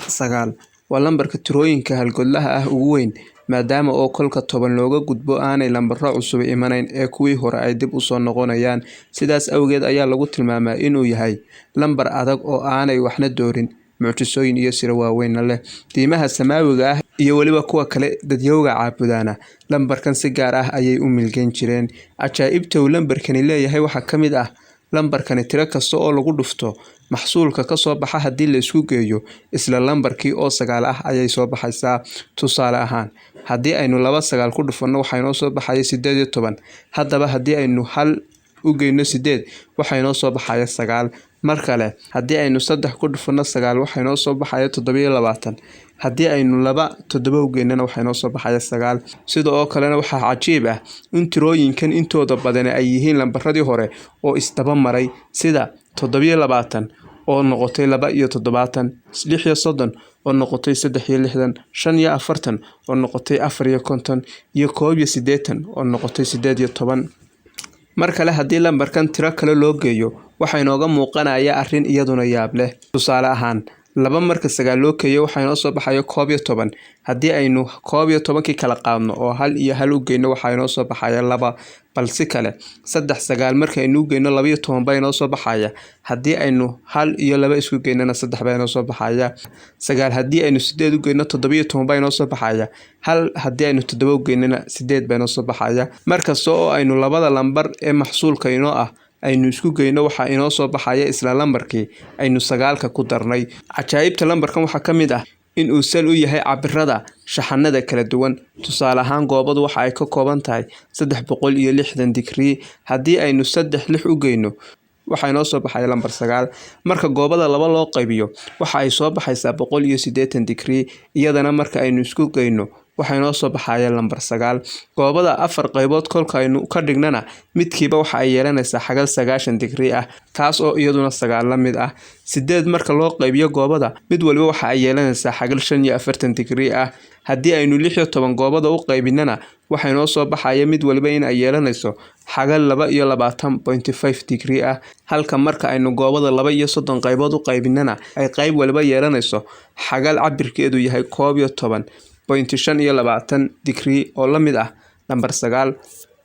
sagaal waa lambarka tirooyinka halgolaha ah ugu weyn maadaama oo kolka 10 looga gudbo aanay lambaro cusub imanayn ee kuwii hore ay dib u soo noqonayaan. Sidaas awgeed ayaa lagu tilmaamaa inuu yahay lambar adag oo aanay waxna doorin, mucjisooyin iyo sir waaweyn leh. Diimaha samaawiga ah iyo waliba kuwa kale dadyowga caabudana lambarkan si gaar ah ayay u milgeen jireen. Ajaa'ibta uu lambarkani leeyahay waxaa ka mid ah lambarkani tiro kasta oo lagu dhufto maxsuulka ka soo baxa haddii la isku geeyo isla lambarkii oo 9 ah ayay soo baxaysaa. Tusaale ahaan, haddii aynu 2 9 ku dhufano waxay noo soo baxaya 18. Haddaba haddii aynu 1 u geyno 8 waxay noo soo baxaya 9. mar kale haddii aynu 3 ku dhufano 9 waxay noo soo baxaya 27. haddii aynu 2 7 u geynana waxay noo soo baxaya 9. sidoo kalena waxaa cajiib ah in tirooyinkan intooda badan ay yihiin lambaradii hore oo isdaba maray, sida 27 oo noqotay 27, 36 oo noqotay 63, 45 oo noqotay 54 iyo 81 oo noqotay 18. mar kale haddii lambarkan tiro kale loo geeyo waxay nooga muuqanaya arrin iyaduna yaab leh. Tusaale ahaan, 2 marka 9 loo geeyo waxay noo soo baxaya 11. haddii aynu 11 kala qaadno oo 1 iyo 1 u geyno waxay noo soo baxaya 2. balse kale 3 9 marka aynu u geyno 12 bay noo soo baxaya. haddii aynu 1 iyo 2 isku geynana 3 bay noo soo baxaya. 9 haddii aynu 8 u geyno 17 bay noo soo baxaya. 1 haddii aynu 7 u geynana 8 bay noo soo baxaya. markasta oo aynu labada lambar ee maxsuulka inoo ah aynu isku geyno waxa inoo soo baxaya isla lambarkii aynu 9 ku darnay. Cajaa'ibta lambarkan waxaa ka mid ah in uu sal u yahay cabirada shaxanada kala duwan. Tusaale ahaan, goobadu waxa ay ka kooban tahay 360 digrii. haddii aynu 3 6 u geyno waxay noo soo baxaya lambar 9. marka goobada 2 loo qaybiyo waxa ay soo baxaysaa 180 digrii. iyadana marka aynu isku geyno waxay noo soo baxaya lambar 9. goobada 4 qaybood kolka aynu ka dhignana midkiiba waxa ay yeelanaysaa xagal 90 digrii ah, taas oo iyaduna 9 la mid ah. 8 marka loo qaybiyo goobada mid waliba waxa ay yeelanaysaa xagal 45 digrii ah. haddii aynu 16 goobada u qaybinana waxay noo soo baxaya mid waliba in ay yeelanayso xagal 22.5 digrii ah. halka marka aynu goobada 32 qaybood u qaybinana ay qayb waliba yeelanayso xagal cabirkeedu yahay 12.25 digrii oo la mid ah lambar 9.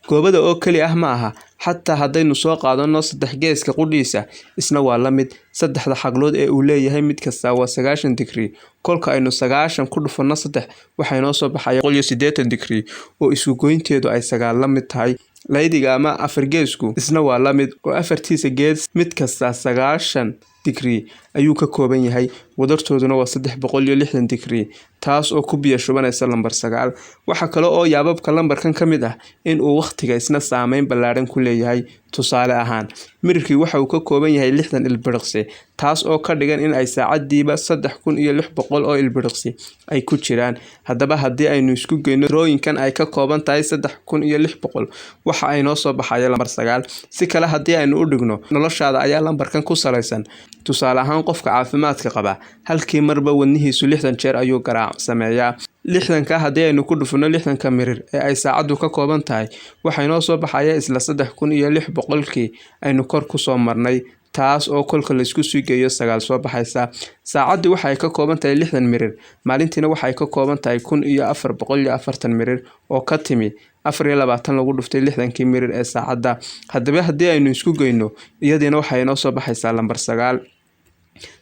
goobada oo kali ah ma aha, xataa haddaynu soo qaadano 3 geeska qudhiisa isna waa la mid. 3 xaglood ee uu leeyahay mid kasta waa 90 digrii. kolka aynu 90 ku dhufano 3 waxay noo soo baxaya 180 digrii oo isu goynteedu ay 9 la mid tahay. laydiga ama 4 geesku isna waa la mid oo 4tiisa gees mid kasta 90 digrii ayuu ka kooban yahay, wadartooduna waa 360 digrii, taas oo ku biyo shubanaysa lambar 9. waxa kale oo yaababka lambarkan ka mid ah in uu waqtiga isna saameyn ballaaran ku leeyahay. tusaale ahaan, mirirkii waxa uu ka kooban yahay 60 ilbiriqsi, taas oo ka dhigan in ay saacadiiba 3600 oo ilbiriqsi ay ku jiraan. haddaba haddii aynu isku geyno tirooyinkan ay ka kooban tahay 3600 waxa ay noo soo baxaya lambar 9. si kale haddii aynu u dhigno, noloshaada ayaa lambarkan ku salaysan. tusaale ahaan, qofka caafimaadka qaba halkii marba wadnihiisu 60 jeer ayuu garaac sameeyaa. 60 haddii aynu ku dhufano 60 mirir ee ay saacadu ka kooban tahay waxay noo soo baxaya isla 3600 aynu kor ku soo marnay, taas oo kolka la isku sii geeyo 9 soo baxaysa. saacadu waxa ay ka kooban tahay 60 mirir, maalintiina waxa ay ka kooban tahay 1440 mirir oo ka timi 24 lagu dhuftay 60 mirir ee saacada. haddaba haddii aynu isku geyno iyadina waxay noo soo baxaysaa lambar 9.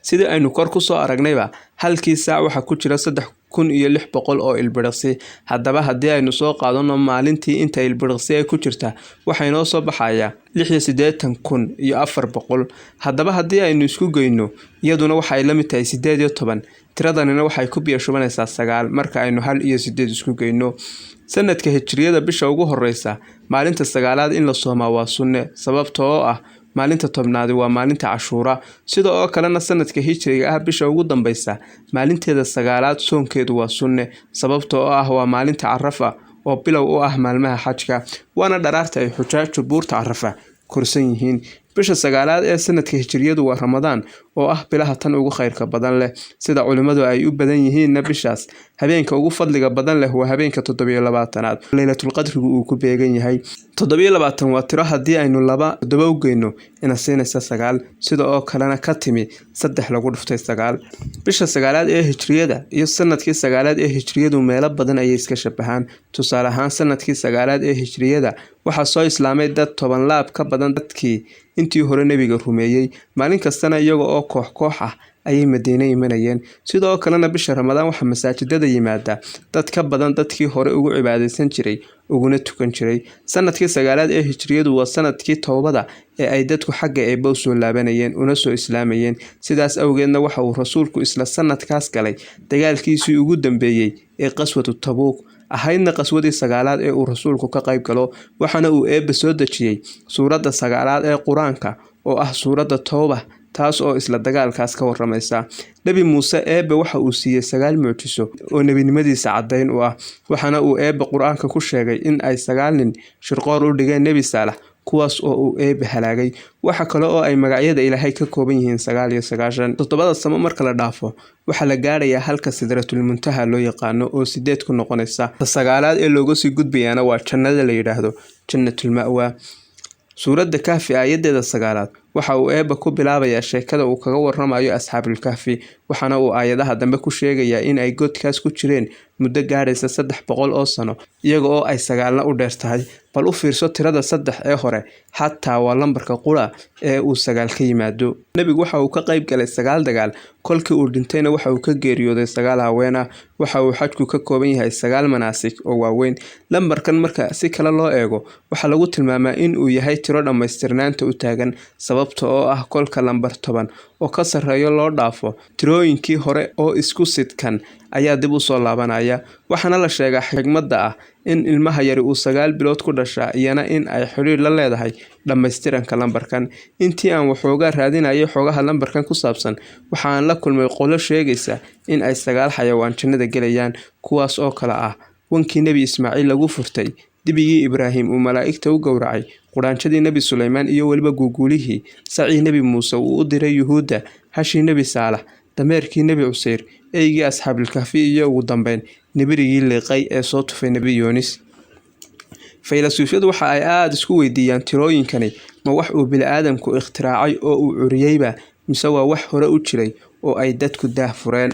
sidii aynu kor ku soo aragnayba halkii saac waxa ku jira 3600 oo ilbiriqsi. haddaba haddii aynu soo qaadano maalintii inta ilbiriqsi ay ku jirta waxay noo soo baxaya 86400. haddaba haddii aynu isku geyno iyaduna waxay la mid tahay 18. tiradanina waxay ku biyo shubanaysaa 9 marka aynu 1 iyo 8 isku geyno. sanadka hijriyada bisha ugu horeysa maalinta 9aad in la soomaa waa sunne, sababtoo ah maalinta 10aad waa maalinta Cashuura. sidoo kalena sanadka hijriga ah bisha ugu dambaysa maalinteeda 9aad soonkeedu waa sunne, sababtoo ah waa maalinta Carafa oo bilow u ah maalmaha xajka, waana dharaarta ay xujaajtu buurta Carafa korsan yihiin. bisha 9aad ee sanadka hijriyadu waa Ramadaan oo ah bilaha tan ugu khayrka badan leh. sida culimadu ay u badan yihiin bishaas habeenka ugu fadliga badan leh waa habeenka 27aad, Laylatul Qadrigu uu ku beegan yahay. 27 waa tiro haddii aynu 2 7 u geyno ina siinaysa 9, sidoo kalena ka timi 3 lagu dhuftay 9. Bisha 9aad ee Hijriyada iyo sanadkii 9aad ee Hijriyadu meelo badan ayay iska shabahaan. Tusaale ahaan sanadkii 9aad ee Hijriyada waxaa soo islaamay dad 10 laab ka badan dadkii intii hore nabiga rumeeyay. Maalin kastana iyaga oo koox ah ayay Madiina imanayeen. Sidoo kalena bisha Ramadaan waxa masaajidada yimaada dad ka badan dadkii hore ugu cibaadeysan jiray uguna tukan jiray. Sanadkii 9aad ee Hijriyadu waa sanadkii toobada ee ay dadku xagga Eebba soo laabanayeen una soo islaamayeen. Sidaas awgeedna waxa uu rasuulku isla sanadkaas galay dagaalkiisii ugu dambeeyay ee qaswatu Tabuuk ahaydna qaswadii 9aad ee uu rasuulku ka qayb galo. Waxaana uu Eebba soo dejiyay suuradda 9aad ee Quraanka oo ah suuradda Tawba taas oo isla dagaalkaas ka waramaysa. Nabi Muuse Eebba waxa uu siiyay 9 mucjiso oo nabinimadiisa cadeyn u ah. Waxaana uu Eebba Quraanka ku sheegay in ay 9 nin shirqoor u dhigeen Nabi Saalax kuwaas oo uu Eebba halaagay. Waxa kale oo ay magacyada Ilaahay ka kooban yihiin 99. Toddobada samo marka la dhaafo waxa la gaarayaa halka Sidratul Muntaha loo yaqaano oo 8 ku noqonaysa. 9aad ee looga sii gudbayana waa jannada la yiraahdo Jannatul Ma'wa. Suuradda Kahfi aayadeeda 9aad waxa uu Eebba ku bilaabayaa sheekada uu kaga warramayo asxaabul Kahfi. Waxaana uu aayadaha dambe ku sheegayaa in ay godkaas ku jireen muddo gaaraysa 300 oo sano iyaga oo ay 9 u dheer tahay. Bal u fiirso tirada 3 ee hore xataa waa lambarka qura ee uu 9 ka yimaado. Nabigu waxa uu ka qayb galay 9 dagaal kolkii uu dhintayna waxa uu ka geeriyooday 9 haween ah. Waxa uu xajku ka kooban yahay 9 manaasik oo waaweyn. Lambarkan marka si kale loo eego waxa lagu tilmaamaa in uu yahay tiro dhamaystirnaanta u taagan sababtoo ah kolka lambar 10 oo ka sareeyo loo dhaafo tirooyinkii hore oo isku sidkan ayaa dib u soo laabanaya. Waxaana la sheegaa xigmadda ah in ilmaha yari uu 9 bilood ku dhashaa iyana in ay xiriir la leedahay dhammaystiranka lambarkan. Intii aan waxoogaa raadinayay xogaha lambarkan ku saabsan waxaan la kulmay qolo sheegaysa in ay 9 xayawaan jannada gelayaan kuwaas oo kala ah wankii Nabi Ismaaciil lagu furtay, dibigii Ibraahim uu malaa'igta u gowracay, quraanjadii Nabi Suleymaan iyo waliba guugulihii sacii Nabi Muuse uu u diray Yuhuudda, hashii Nabi Saalax, dameerkii Nabi Cuseyr, eygii asxaabul Kahfi iyo ugu dambeyn nabirigii liiqay ee soo tufay Nabi Yoonis. Faylasufyadu waxa ay aad isku weydiiyaan tirooyinkani ma wax uu bini'aadamku ikhtiraacay oo uu curiyayba mise waa wax hore u jiray oo ay dadku daah fureen.